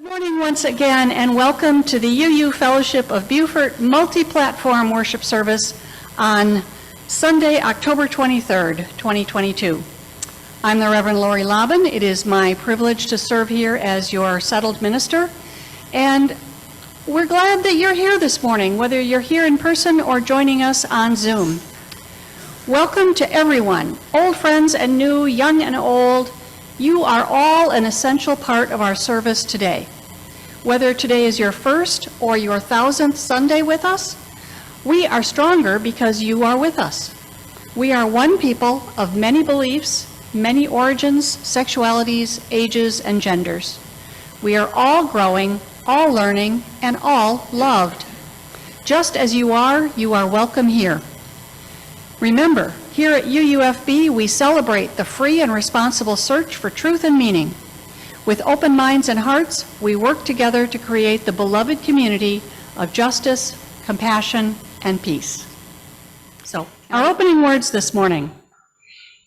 Morning once again, and welcome to the UU Fellowship of Beaufort multi-platform worship service on Sunday, October 23rd, 2022. I'm the Reverend Lori Hlaban. It is my privilege to serve here as your settled minister, and we're glad that you're here this morning, whether you're here in person or joining us on Zoom. Welcome to everyone, old friends and new, young and old. You are all an essential part of our service today. Whether today is your first or your 1000th Sunday with us, we are stronger because you are with us. We are one people of many beliefs, many origins, sexualities, ages, and genders. We are all growing, all learning, and all loved. Just as you are welcome here. Remember, here at UUFB, we celebrate the free and responsible search for truth and meaning. With open minds and hearts, we work together to create the beloved community of justice, compassion, and peace. So, our opening words this morning.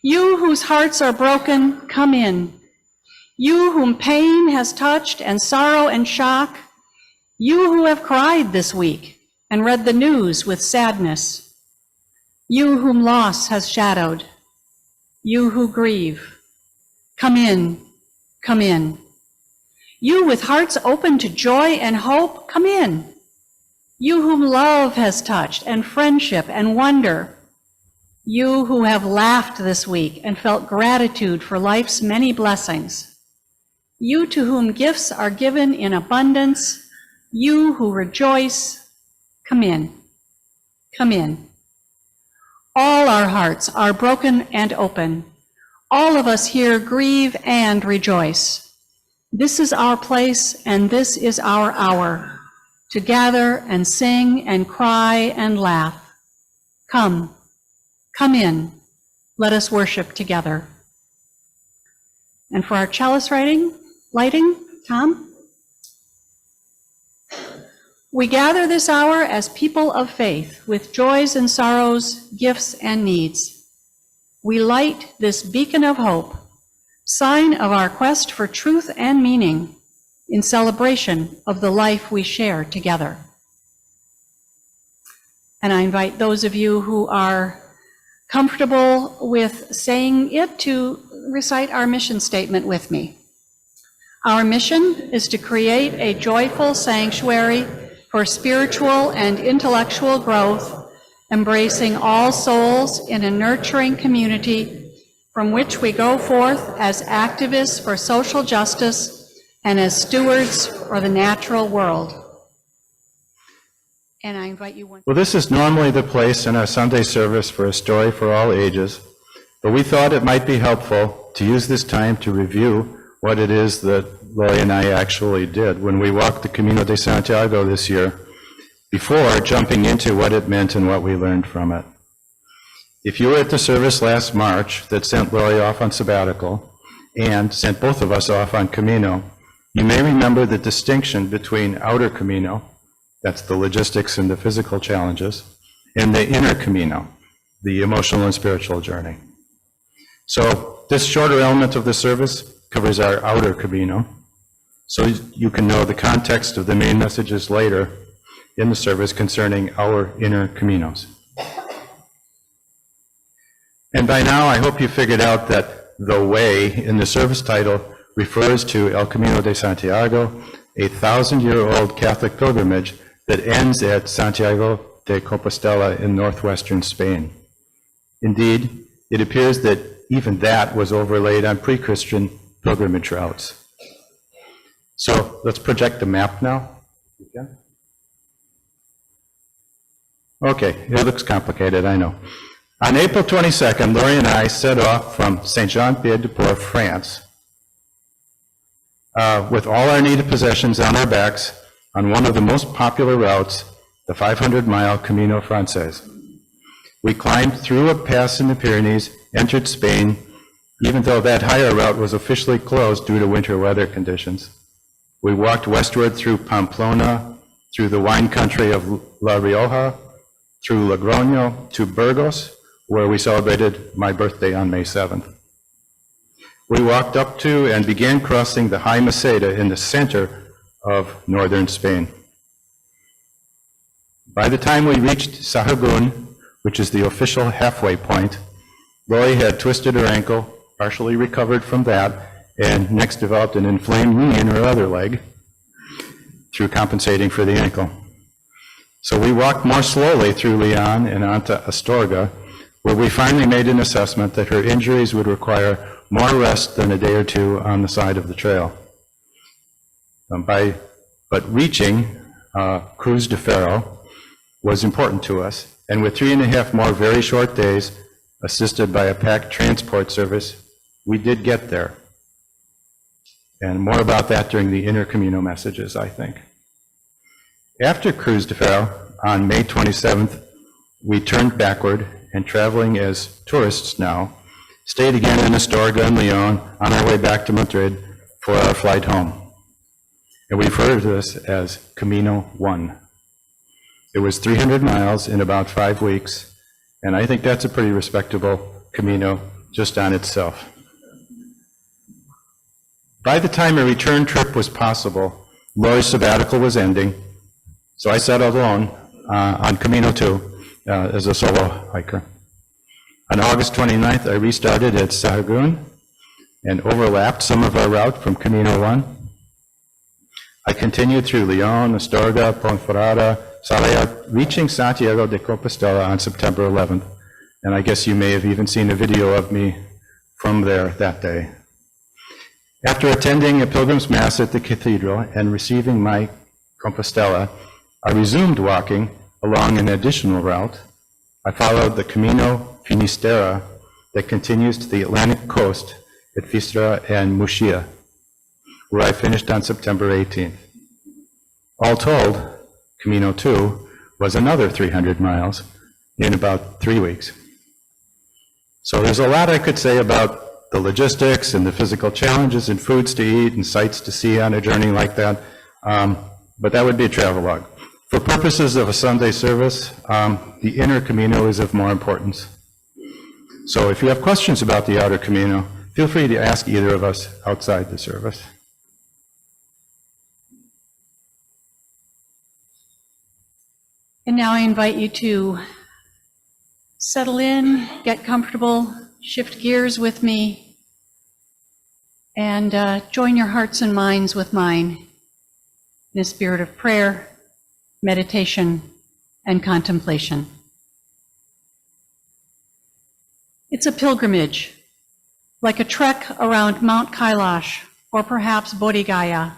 You whose hearts are broken, come in. You whom pain has touched and sorrow and shock. You who have cried this week and read the news with sadness. You whom loss has shadowed. You who grieve. Come in. Come in. You with hearts open to joy and hope, come in. You whom love has touched and friendship and wonder. You who have laughed this week and felt gratitude for life's many blessings. You to whom gifts are given in abundance. You who rejoice, come in. Come in. All our hearts are broken and open. All of us here grieve and rejoice. This is our place and this is our hour to gather and sing and cry and laugh. Come, come in. Let us worship together. And for our chalice lighting, Tom? We gather this hour as people of faith with joys and sorrows, gifts and needs. We light this beacon of hope, sign of our quest for truth and meaning in celebration of the life we share together. And I invite those of you who are comfortable with saying it to recite our mission statement with me. Our mission is to create a joyful sanctuary for spiritual and intellectual growth, embracing all souls in a nurturing community from which we go forth as activists for social justice and as stewards for the natural world. And I invite you once. Well, this is normally the place in our Sunday service for a story for all ages, but we thought it might be helpful to use this time to review what it is that Lori and I actually did when we walked the Camino de Santiago this year, before jumping into what it meant and what we learned from it. If you were at the service last March that sent Lori off on sabbatical and sent both of us off on Camino, you may remember the distinction between outer Camino, that's the logistics and the physical challenges, and the inner Camino, the emotional and spiritual journey. So this shorter element of the service covers our outer Camino, so you can know the context of the main messages later in the service concerning our inner Caminos. And by now, I hope you figured out that the way in the service title refers to El Camino de Santiago, a 1,000-year-old Catholic pilgrimage that ends at Santiago de Compostela in northwestern Spain. Indeed, it appears that even that was overlaid on pre-Christian pilgrimage routes. So let's project the map now. Okay, it looks complicated, I know. On April 22nd, Lori and I set off from Saint-Jean-Pied-de-Port, France, with all our needed possessions on our backs on one of the most popular routes, the 500-mile Camino Frances. We climbed through a pass in the Pyrenees, entered Spain, even though that higher route was officially closed due to winter weather conditions. We walked westward through Pamplona, through the wine country of La Rioja, through Logroño to Burgos, where we celebrated my birthday on May 7th. We walked up to and began crossing the High Meseta in the center of northern Spain. By the time we reached Sahagún, which is the official halfway point, Lori had twisted her ankle, partially recovered from that, and next developed an inflamed knee in her other leg through compensating for the ankle. So we walked more slowly through Leon and onto Astorga, where we finally made an assessment that her injuries would require more rest than a day or two on the side of the trail. But reaching Cruz de Ferro was important to us, and with 3.5 more very short days, assisted by a packed transport service, we did get there. And more about that during the Inner Camino messages, I think. After Cruz de Ferro, on May 27th, we turned backward and, traveling as tourists now, stayed again in Astorga and Leon on our way back to Madrid for our flight home. And we refer to this as Camino 1. It was 300 miles in about 5 weeks, and I think that's a pretty respectable Camino just on itself. By the time a return trip was possible, Lori's sabbatical was ending, so I settled alone on Camino 2 as a solo hiker. On August 29th, I restarted at Sahagún and overlapped some of our route from Camino 1. I continued through Leon, Astorga, Ponferrada, Sarriá, reaching Santiago de Compostela on September 11th, and I guess you may have even seen a video of me from there that day. After attending a pilgrim's mass at the cathedral and receiving my Compostela, I resumed walking along an additional route. I followed the Camino Finisterra that continues to the Atlantic coast at Fistra and Muxía, where I finished on September 18th. All told, Camino 2 was another 300 miles in about 3 weeks. So there's a lot I could say about the logistics and the physical challenges and foods to eat and sights to see on a journey like that, but that would be a travelogue. For purposes of a Sunday service, the inner Camino is of more importance. So if you have questions about the outer Camino, feel free to ask either of us outside the service. And now I invite you to settle in, get comfortable, shift gears with me, and join your hearts and minds with mine in a spirit of prayer, meditation, and contemplation. It's a pilgrimage, like a trek around Mount Kailash or perhaps Bodh Gaya,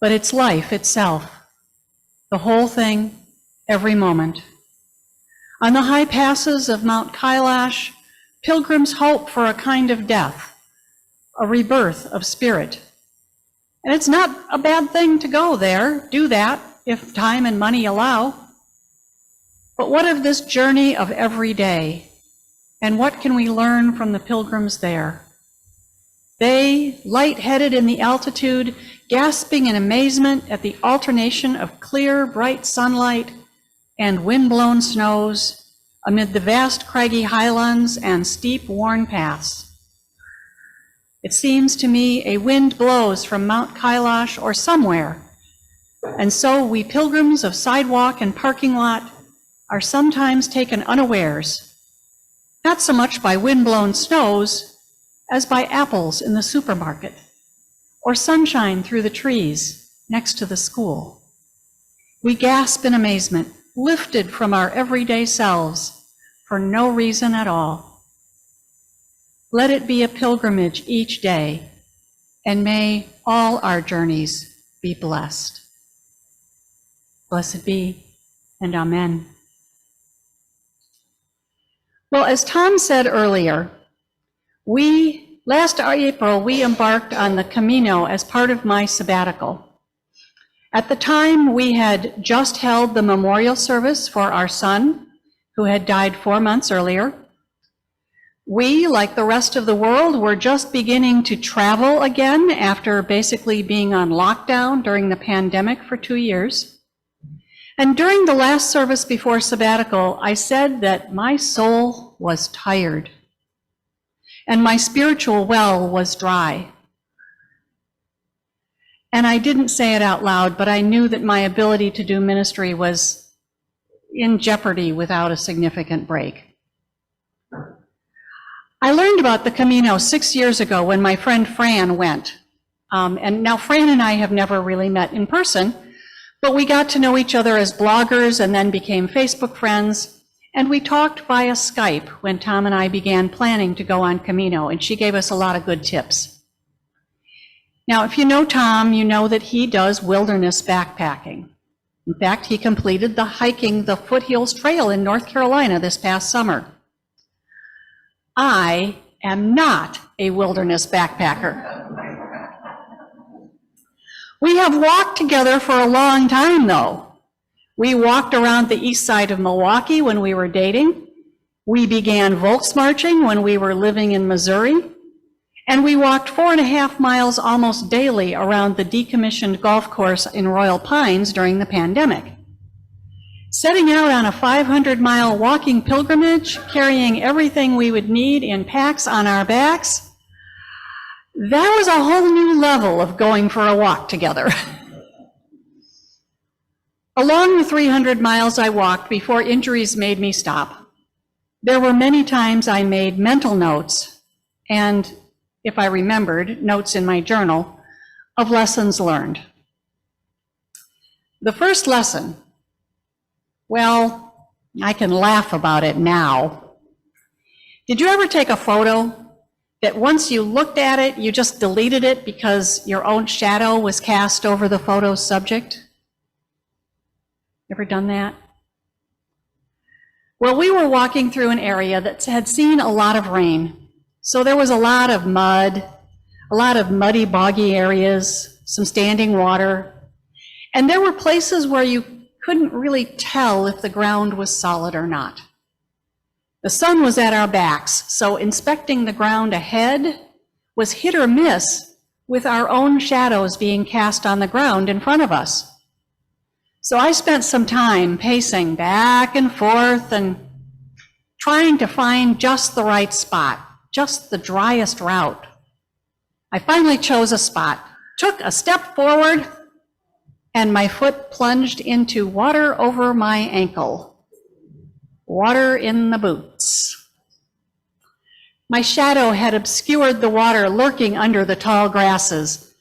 but it's life itself, the whole thing, every moment. On the high passes of Mount Kailash, pilgrims hope for a kind of death, a rebirth of spirit. And it's not a bad thing to go there, do that, if time and money allow. But what of this journey of every day? And what can we learn from the pilgrims there? They, light-headed in the altitude, gasping in amazement at the alternation of clear, bright sunlight and wind-blown snows amid the vast craggy highlands and steep, worn paths. It seems to me a wind blows from Mount Kailash or somewhere, and so we pilgrims of sidewalk and parking lot are sometimes taken unawares, not so much by wind-blown snows as by apples in the supermarket or sunshine through the trees next to the school. We gasp in amazement, lifted from our everyday selves for no reason at all. Let it be a pilgrimage each day, and may all our journeys be blessed. Blessed be, and amen. Well, as Tom said earlier, last April, we embarked on the Camino as part of my sabbatical. At the time, we had just held the memorial service for our son, who had died 4 months earlier. We, like the rest of the world, were just beginning to travel again after basically being on lockdown during the pandemic for 2 years. And during the last service before sabbatical, I said that my soul was tired and my spiritual well was dry. And I didn't say it out loud, but I knew that my ability to do ministry was in jeopardy without a significant break. I learned about the Camino 6 years ago when my friend Fran went. And now Fran and I have never really met in person, but we got to know each other as bloggers and then became Facebook friends. And we talked via Skype when Tom and I began planning to go on Camino, and she gave us a lot of good tips. Now, if you know Tom, you know that he does wilderness backpacking. In fact, he completed the hiking the Foothills Trail in North Carolina this past summer. I am not a wilderness backpacker. We have walked together for a long time, though. We walked around the east side of Milwaukee when we were dating. We began Volksmarching when we were living in Missouri. And we walked 4.5 miles almost daily around the decommissioned golf course in Royal Pines during the pandemic. Setting out on a 500-mile walking pilgrimage, carrying everything we would need in packs on our backs, that was a whole new level of going for a walk together. Along the 300 miles I walked before injuries made me stop, there were many times I made mental notes, and if I remembered, notes in my journal, of lessons learned. The first lesson, well, I can laugh about it now. Did you ever take a photo that once you looked at it, you just deleted it because your own shadow was cast over the photo's subject? Ever done that? Well, we were walking through an area that had seen a lot of rain. So there was a lot of mud, a lot of muddy, boggy areas, some standing water. And there were places where you couldn't really tell if the ground was solid or not. The sun was at our backs, so inspecting the ground ahead was hit or miss with our own shadows being cast on the ground in front of us. So I spent some time pacing back and forth and trying to find just the right spot, just the driest route. I finally chose a spot, took a step forward, and my foot plunged into water over my ankle. Water in the boots. My shadow had obscured the water lurking under the tall grasses.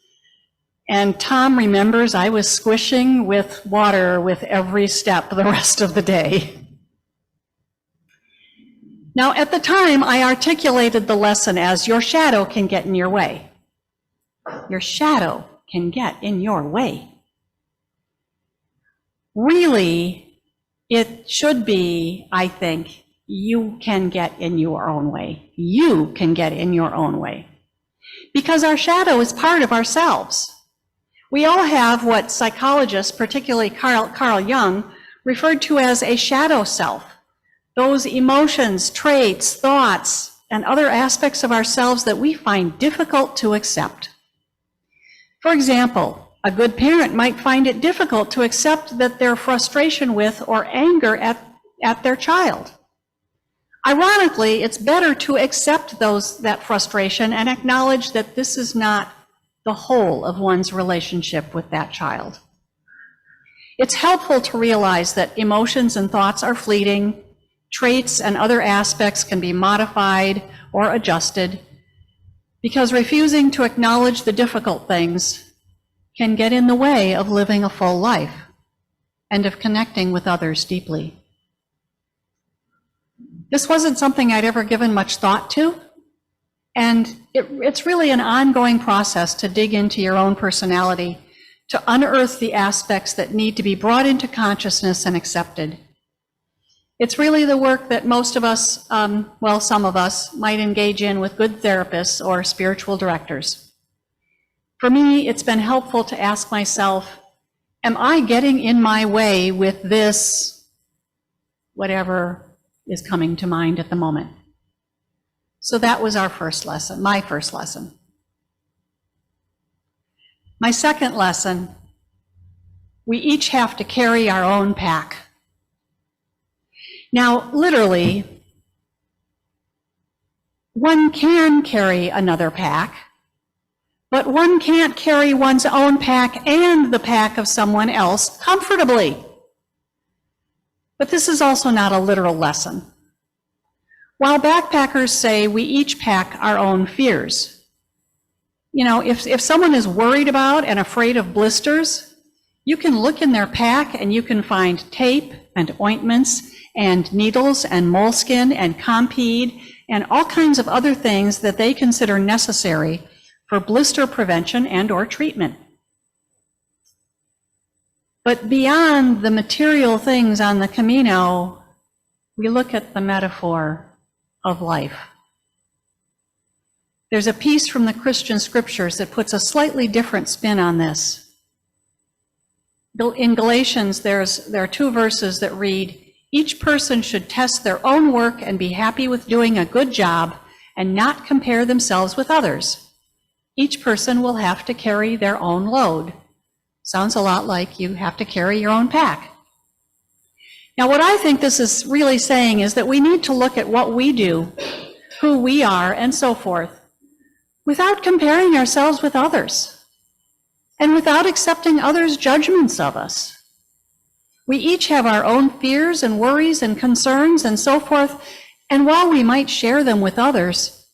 And Tom remembers I was squishing with water with every step the rest of the day. Now, at the time, I articulated the lesson as your shadow can get in your way. Your shadow can get in your way. Really, it should be, I think, you can get in your own way. You can get in your own way. Because our shadow is part of ourselves. We all have what psychologists, particularly Carl Jung, referred to as a shadow self. Those emotions, traits, thoughts, and other aspects of ourselves that we find difficult to accept. For example, a good parent might find it difficult to accept that their frustration with or anger at their child. Ironically, it's better to accept that frustration and acknowledge that this is not the whole of one's relationship with that child. It's helpful to realize that emotions and thoughts are fleeting, traits and other aspects can be modified or adjusted, because refusing to acknowledge the difficult things can get in the way of living a full life and of connecting with others deeply. This wasn't something I'd ever given much thought to, and it's really an ongoing process to dig into your own personality, to unearth the aspects that need to be brought into consciousness and accepted. It's really the work that most of us, some of us, might engage in with good therapists or spiritual directors. For me, it's been helpful to ask myself, am I getting in my way with this, whatever is coming to mind at the moment? So that was our first lesson, my first lesson. My second lesson, we each have to carry our own pack. Now, literally, one can carry another pack, but one can't carry one's own pack and the pack of someone else comfortably. But this is also not a literal lesson. While backpackers say we each pack our own fears. You know, if someone is worried about and afraid of blisters, you can look in their pack and you can find tape and ointments and needles and moleskin and Compeed and all kinds of other things that they consider necessary for blister prevention and or treatment. But beyond the material things on the Camino, we look at the metaphor of life. There's a piece from the Christian scriptures that puts a slightly different spin on this. In Galatians, there are 2 verses that read, "Each person should test their own work and be happy with doing a good job and not compare themselves with others. Each person will have to carry their own load." Sounds a lot like you have to carry your own pack. Now, what I think this is really saying is that we need to look at what we do, who we are, and so forth, without comparing ourselves with others, and without accepting others' judgments of us. We each have our own fears and worries and concerns and so forth, and while we might share them with others,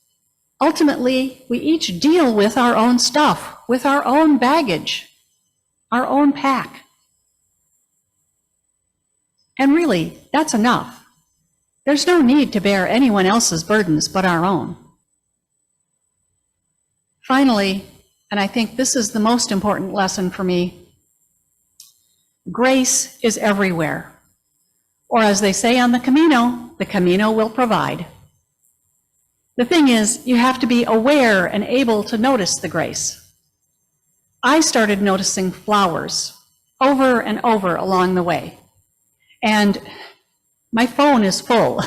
ultimately we each deal with our own stuff, with our own baggage, our own pack. And really, that's enough. There's no need to bear anyone else's burdens but our own. Finally, and I think this is the most important lesson for me, grace is everywhere. Or as they say on the Camino will provide. The thing is, you have to be aware and able to notice the grace. I started noticing flowers over and over along the way. And my phone is full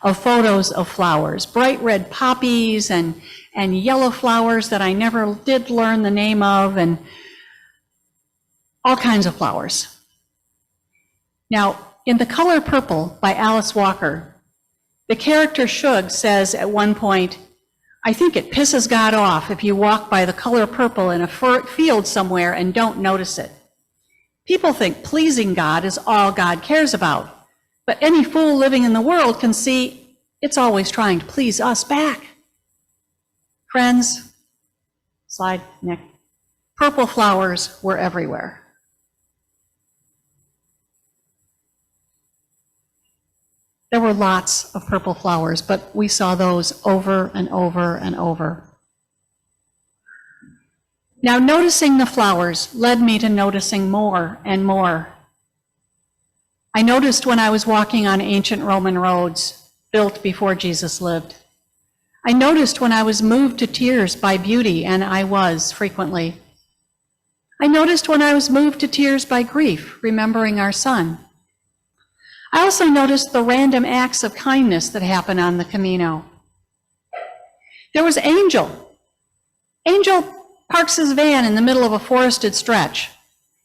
of photos of flowers, bright red poppies and yellow flowers that I never did learn the name of, and all kinds of flowers. Now, in The Color Purple by Alice Walker, the character Shug says at one point, "I think it pisses God off if you walk by the color purple in a field somewhere and don't notice it. People think pleasing God is all God cares about, but any fool living in the world can see it's always trying to please us back." Friends, slide, Nick, purple flowers were everywhere. There were lots of purple flowers, but we saw those over and over and over. Now, noticing the flowers led me to noticing more and more. I noticed when I was walking on ancient Roman roads built before Jesus lived. I noticed when I was moved to tears by beauty, and I was frequently. I noticed when I was moved to tears by grief, remembering our son. I also noticed the random acts of kindness that happen on the Camino. There was Angel. Angel parks his van in the middle of a forested stretch,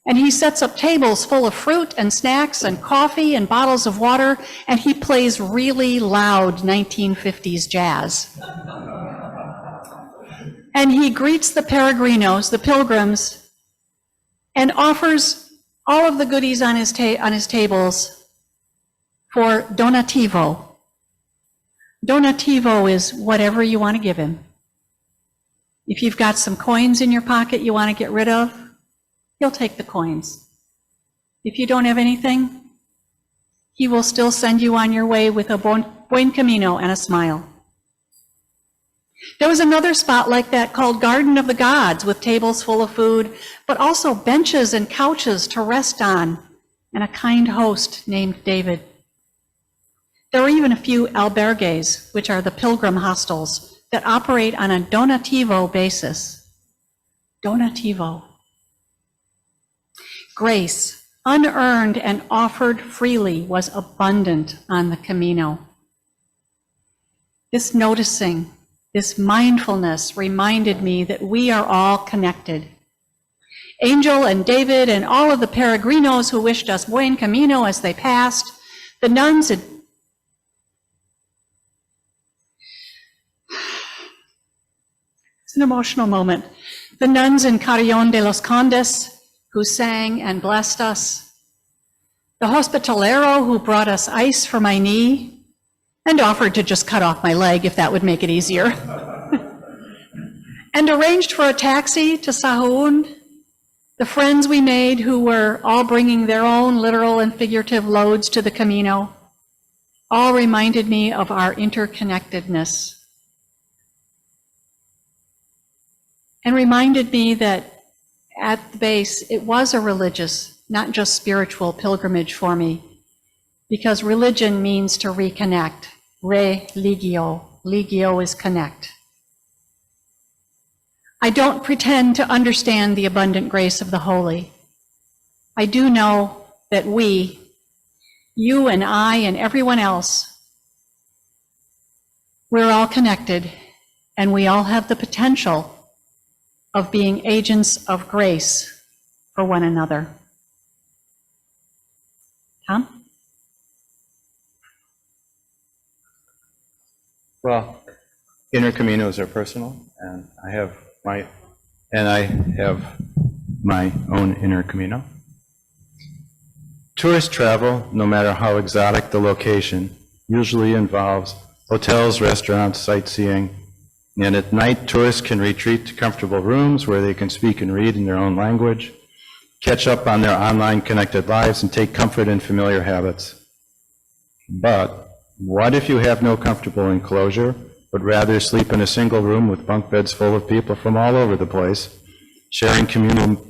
and he sets up tables full of fruit and snacks and coffee and bottles of water, and he plays really loud 1950s jazz. And he greets the peregrinos, the pilgrims, and offers all of the goodies on his tables for donativo. Donativo is whatever you want to give him. If you've got some coins in your pocket you want to get rid of, he'll take the coins. If you don't have anything, he will still send you on your way with a buen camino and a smile. There was another spot like that called Garden of the Gods, with tables full of food, but also benches and couches to rest on, and a kind host named David. There are even a few albergues, which are the pilgrim hostels, that operate on a donativo basis. Donativo. Grace, unearned and offered freely, was abundant on the Camino. This noticing, this mindfulness reminded me that we are all connected. Angel and David and all of the peregrinos who wished us buen camino as they passed, the nuns had It's an emotional moment. the nuns in Carrion de los Condes who sang and blessed us, the hospitalero who brought us ice for my knee and offered to just cut off my leg if that would make it easier, and arranged for a taxi to Sahagún, the friends we made who were all bringing their own literal and figurative loads to the Camino, all reminded me of our interconnectedness and reminded me that at the base it was a religious, not just spiritual pilgrimage for me, because religion means to reconnect. Religio. Legio is connect. I don't pretend to understand the abundant grace of the holy. I do know that we, you and I and everyone else, we're all connected and we all have the potential of being agents of grace for one another. Tom? Well, inner caminos are personal, and I have my own inner camino. Tourist travel, no matter how exotic the location, usually involves hotels, restaurants, sightseeing, and at night tourists can retreat to comfortable rooms where they can speak and read in their own language, catch up on their online connected lives, and take comfort in familiar habits. But what if you have no comfortable enclosure, but rather sleep in a single room with bunk beds full of people from all over the place, sharing communal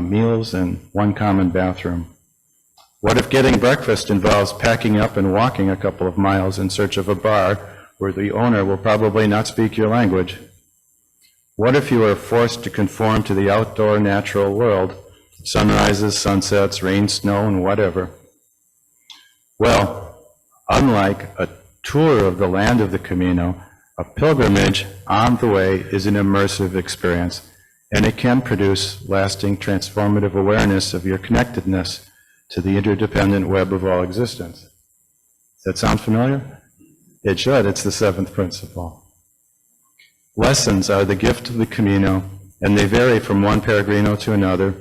meals and one common bathroom? What if getting breakfast involves packing up and walking a couple of miles in search of a bar where the owner will probably not speak your language? What if you are forced to conform to the outdoor natural world, sunrises, sunsets, rain, snow, and whatever? Well, unlike a tour of the land of the Camino, a pilgrimage on the way is an immersive experience, and it can produce lasting transformative awareness of your connectedness to the interdependent web of all existence. Does that sound familiar? It should. It's the seventh principle. Lessons are the gift of the Camino, and they vary from one peregrino to another,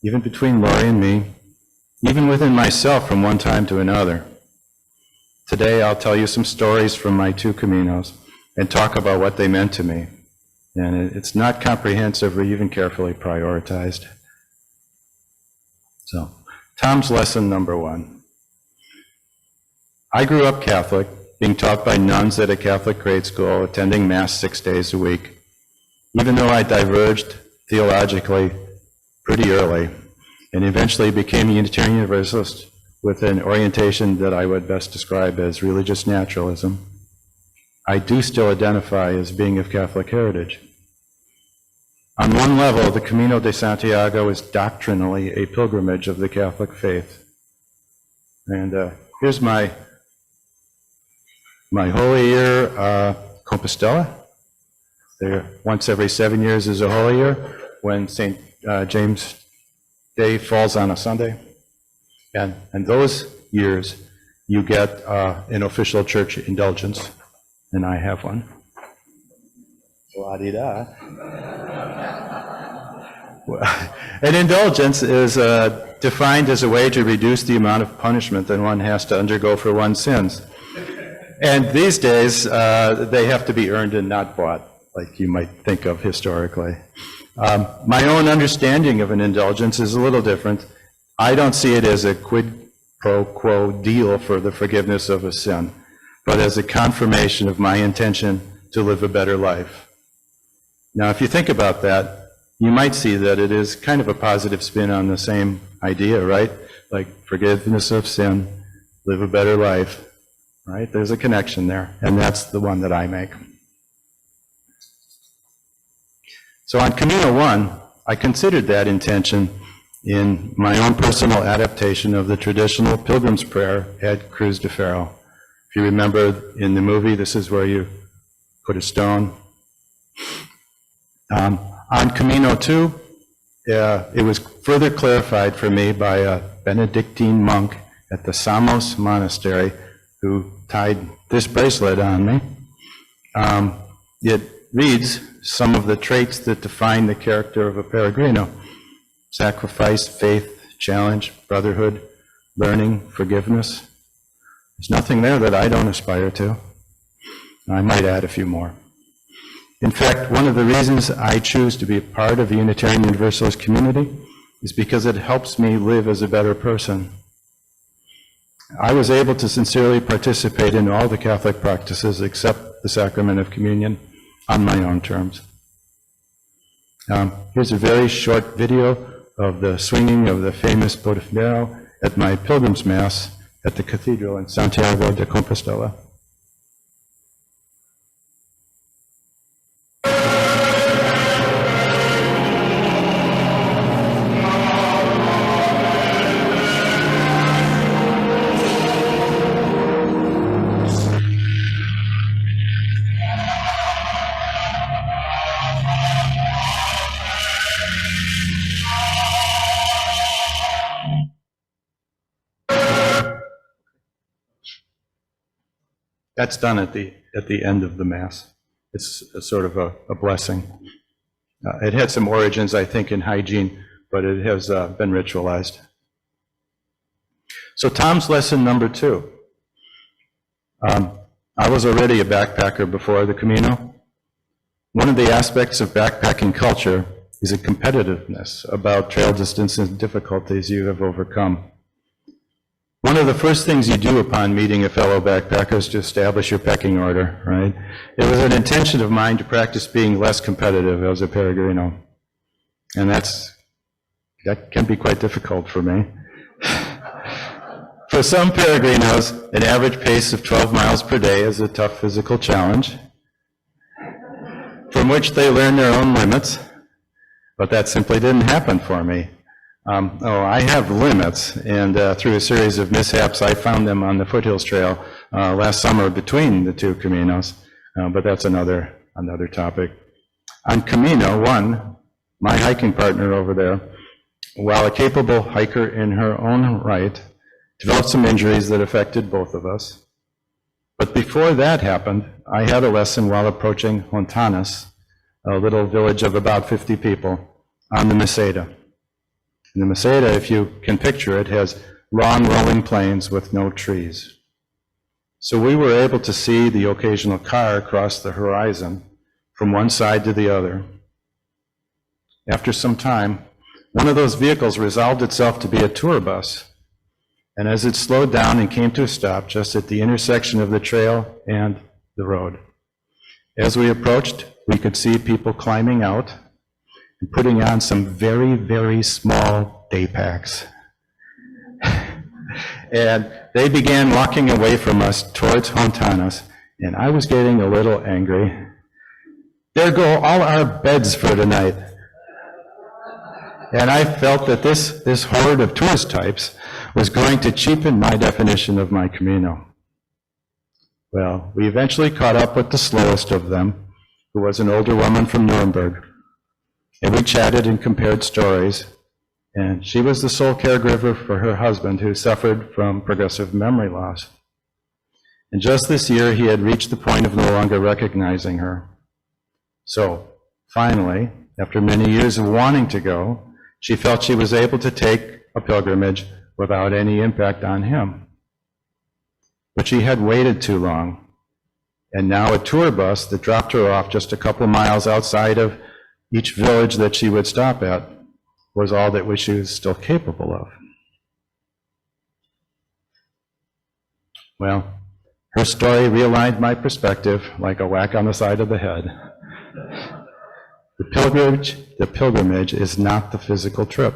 even between Lori and me, even within myself from one time to another. Today, I'll tell you some stories from my two Caminos and talk about what they meant to me. And it's not comprehensive or even carefully prioritized. So, Tom's lesson number one. I grew up Catholic, being taught by nuns at a Catholic grade school, attending Mass 6 days a week, even though I diverged theologically pretty early and eventually became a Unitarian Universalist with an orientation that I would best describe as religious naturalism. I do still identify as being of Catholic heritage. On one level, the Camino de Santiago is doctrinally a pilgrimage of the Catholic faith. And here's my holy year, Compostela. There, once every 7 years is a holy year, when St. James Day falls on a Sunday. And those years, you get an official church indulgence, and I have one. La-di-da. An indulgence is defined as a way to reduce the amount of punishment that one has to undergo for one's sins. And these days, they have to be earned and not bought, like you might think of historically. My own understanding of an indulgence is a little different. I don't see it as a quid pro quo deal for the forgiveness of a sin, but as a confirmation of my intention to live a better life. Now, if you think about that, you might see that it is kind of a positive spin on the same idea, right? Like forgiveness of sin, live a better life, right? There's a connection there, and that's the one that I make. So on Camino 1, I considered that intention in my own personal adaptation of the traditional pilgrim's prayer at Cruz de Ferro. If you remember in the movie, this is where you put a stone. On Camino 2, it was further clarified for me by a Benedictine monk at the Samos Monastery who tied this bracelet on me. It reads, some of the traits that define the character of a peregrino: sacrifice, faith, challenge, brotherhood, learning, forgiveness. There's nothing there that I don't aspire to. I might add a few more. In fact, one of the reasons I choose to be a part of the Unitarian Universalist community is because it helps me live as a better person. I was able to sincerely participate in all the Catholic practices except the sacrament of communion on my own terms. Here's a very short video of the swinging of the famous Beaufort at my Pilgrim's Mass at the Cathedral in Santiago de Compostela. That's done at the end of the Mass. It's a sort of a blessing. It had some origins, I think, in hygiene, but it has been ritualized. So Tom's lesson number 2. I was already a backpacker before the Camino. One of the aspects of backpacking culture is a competitiveness about trail distance and difficulties you have overcome. One of the first things you do upon meeting a fellow backpacker is to establish your pecking order, right? It was an intention of mine to practice being less competitive as a peregrino. And that can be quite difficult for me. For some peregrinos, an average pace of 12 miles per day is a tough physical challenge, from which they learn their own limits, but that simply didn't happen for me. I have limits, and through a series of mishaps, I found them on the Foothills Trail last summer between the two Caminos, but that's another topic. On Camino 1, my hiking partner over there, while a capable hiker in her own right, developed some injuries that affected both of us. But before that happened, I had a lesson while approaching Hontanas, a little village of about 50 people, on the Meseta. And the Meseta, if you can picture it, has long rolling plains with no trees. So we were able to see the occasional car across the horizon from one side to the other. After some time, one of those vehicles resolved itself to be a tour bus. And as it slowed down and came to a stop just at the intersection of the trail and the road, as we approached, we could see people climbing out and putting on some very, very small day packs. And they began walking away from us towards Hontanas, and I was getting a little angry. There go all our beds for tonight. And I felt that this horde of tourist types was going to cheapen my definition of my Camino. Well, we eventually caught up with the slowest of them, who was an older woman from Nuremberg. And we chatted and compared stories, and she was the sole caregiver for her husband, who suffered from progressive memory loss. And just this year, he had reached the point of no longer recognizing her. So, finally, after many years of wanting to go, she felt she was able to take a pilgrimage without any impact on him. But she had waited too long, and now a tour bus that dropped her off just a couple miles outside of each village that she would stop at was all that she was still capable of. Well, her story realigned my perspective like a whack on the side of the head. The pilgrimage is not the physical trip.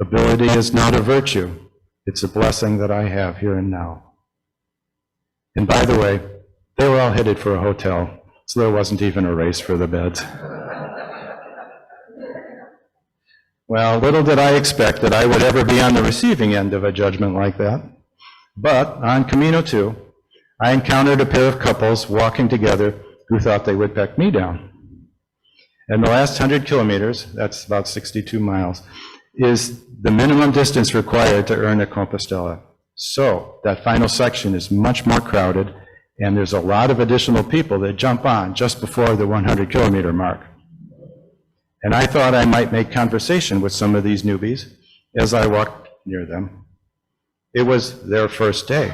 Ability is not a virtue. It's a blessing that I have here and now. And by the way, they were all headed for a hotel, so there wasn't even a race for the beds. Well, little did I expect that I would ever be on the receiving end of a judgment like that. But on Camino 2, I encountered a pair of couples walking together who thought they would peck me down. And the last 100 kilometers, that's about 62 miles, is the minimum distance required to earn a Compostela. So that final section is much more crowded, And there's a lot of additional people that jump on just before the 100-kilometer mark. And I thought I might make conversation with some of these newbies as I walked near them. It was their first day.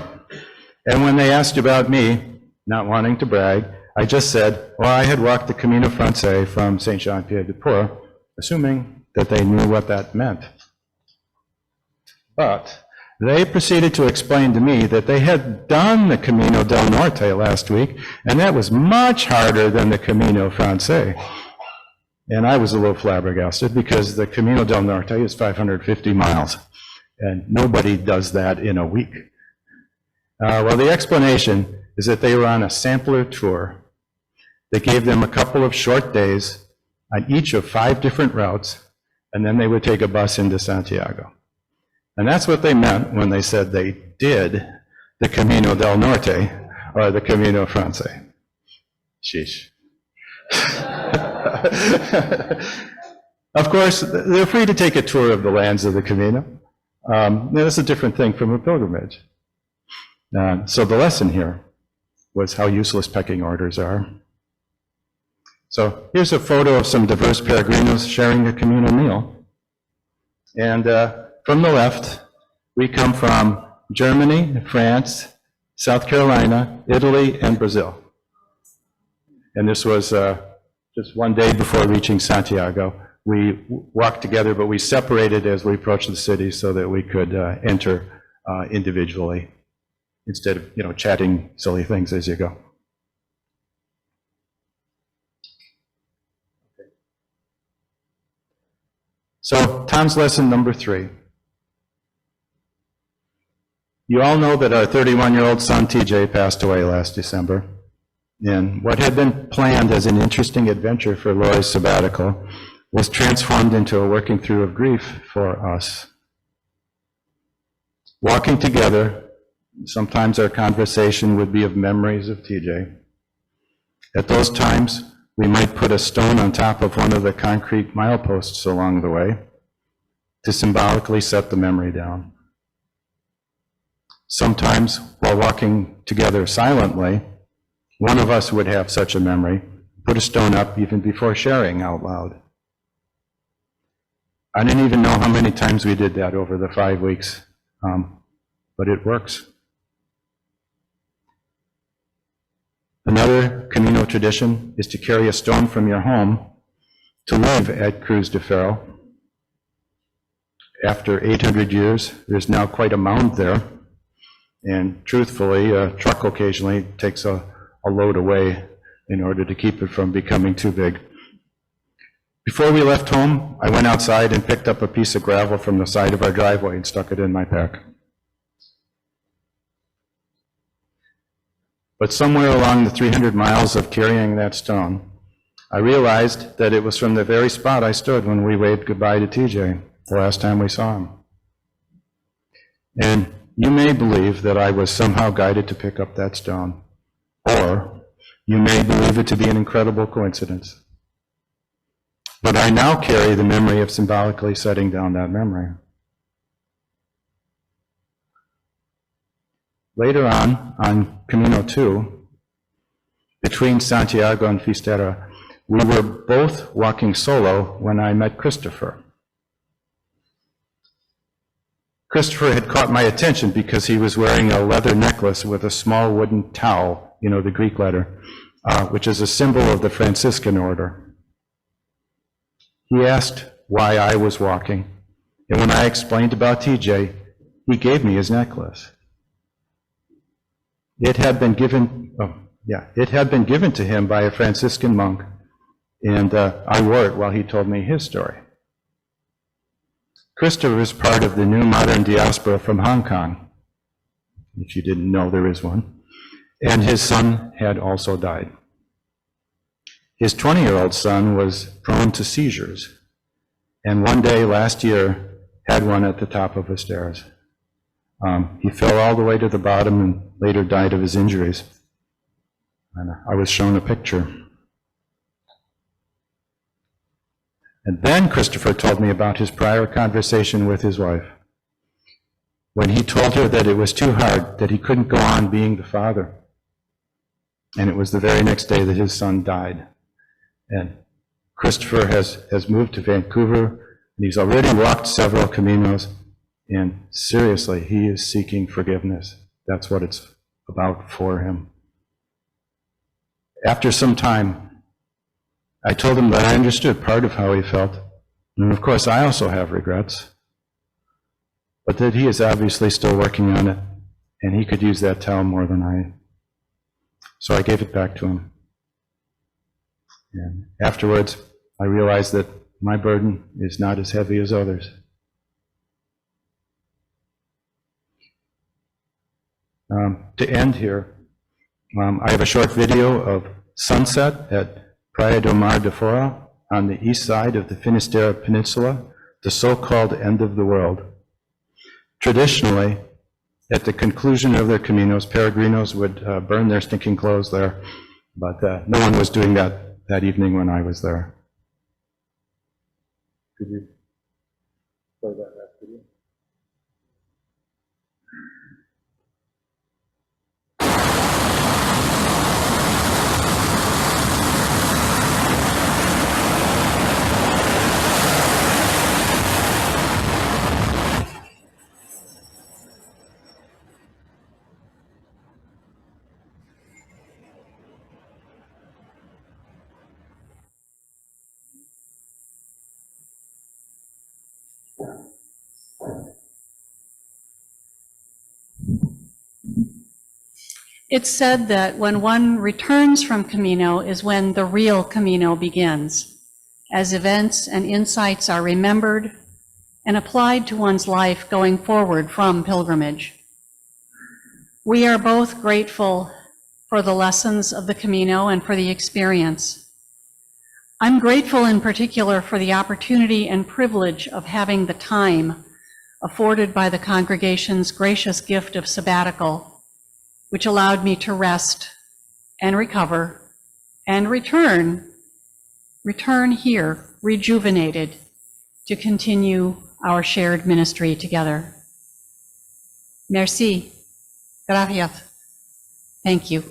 And when they asked about me, not wanting to brag, I just said, well, I had walked the Camino Francais from Saint-Jean-Pied-de-Port, assuming that they knew what that meant. But they proceeded to explain to me that they had done the Camino del Norte last week, and that was much harder than the Camino Francais. And I was a little flabbergasted because the Camino del Norte is 550 miles, and nobody does that in a week. Well, the explanation is that they were on a sampler tour that gave them a couple of short days on each of 5 different routes, and then they would take a bus into Santiago. And that's what they meant when they said they did the Camino del Norte, or the Camino Francais. Sheesh. Of course, they're free to take a tour of the lands of the Camino. That's a different thing from a pilgrimage. So the lesson here was how useless pecking orders are. So here's a photo of some diverse peregrinos sharing a communal meal. And from the left, we come from Germany, France, South Carolina, Italy, and Brazil. And this was just one day before reaching Santiago. We walked together, but we separated as we approached the city so that we could enter individually instead of, chatting silly things as you go. So, Tom's lesson number 3. You all know that our 31-year-old son, TJ, passed away last December. And what had been planned as an interesting adventure for Lori's sabbatical was transformed into a working through of grief for us. Walking together, sometimes our conversation would be of memories of TJ. At those times, we might put a stone on top of one of the concrete mileposts along the way to symbolically set the memory down. Sometimes, while walking together silently, one of us would have such a memory, put a stone up even before sharing out loud. I didn't even know how many times we did that over the 5 weeks, but it works. Another Camino tradition is to carry a stone from your home to leave at Cruz de Ferro. After 800 years, there's now quite a mound there, and truthfully, a truck occasionally takes a load away in order to keep it from becoming too big. Before we left home, I went outside and picked up a piece of gravel from the side of our driveway and stuck it in my pack. But somewhere along the 300 miles of carrying that stone, I realized that it was from the very spot I stood when we waved goodbye to TJ the last time we saw him. And you may believe that I was somehow guided to pick up that stone, or you may believe it to be an incredible coincidence. But I now carry the memory of symbolically setting down that memory. Later on Camino 2, between Santiago and Fistera, we were both walking solo when I met Christopher. Christopher had caught my attention because he was wearing a leather necklace with a small wooden tau, the Greek letter, which is a symbol of the Franciscan order. He asked why I was walking, and when I explained about TJ, he gave me his necklace. It had been given to him by a Franciscan monk, and I wore it while he told me his story. Christopher is part of the new modern diaspora from Hong Kong, if you didn't know there is one, and his son had also died. His 20-year-old son was prone to seizures, and one day last year had one at the top of the stairs. He fell all the way to the bottom and later died of his injuries. And I was shown a picture. And then Christopher told me about his prior conversation with his wife, when he told her that it was too hard, that he couldn't go on being the father. and it was the very next day that his son died. And Christopher has moved to Vancouver, and he's already walked several Caminos, and seriously, he is seeking forgiveness. That's what it's about for him. After some time, I told him that I understood part of how he felt, and of course I also have regrets, but that he is obviously still working on it, and he could use that towel more than I. So I gave it back to him. And afterwards, I realized that my burden is not as heavy as others. To end here, I have a short video of sunset at Praia do Mar de Fora on the east side of the Finisterre Peninsula, the so-called end of the world. Traditionally, at the conclusion of their Caminos, peregrinos would burn their stinking clothes there, but no one was doing that evening when I was there. Could you play that last video? It's said that when one returns from Camino is when the real Camino begins, as events and insights are remembered and applied to one's life going forward from pilgrimage. We are both grateful for the lessons of the Camino and for the experience. I'm grateful in particular for the opportunity and privilege of having the time afforded by the congregation's gracious gift of sabbatical, which allowed me to rest and recover and return here rejuvenated to continue our shared ministry together. Merci. Gracias. Thank you.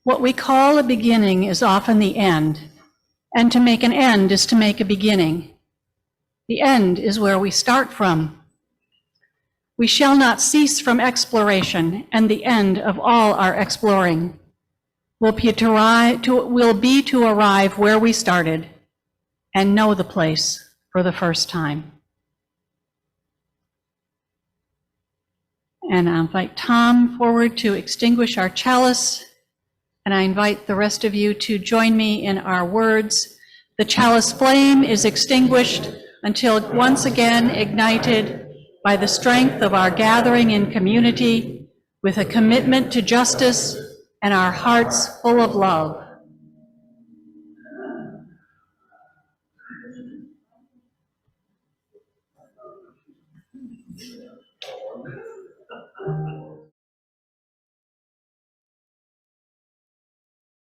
What we call a beginning is often the end, and to make an end is to make a beginning. The end is where we start from. We shall not cease from exploration, and the end of all our exploring will be to arrive where we started and know the place for the first time. And I invite Tom forward to extinguish our chalice, and I invite the rest of you to join me in our words. The chalice flame is extinguished until once again ignited by the strength of our gathering in community with a commitment to justice and our hearts full of love.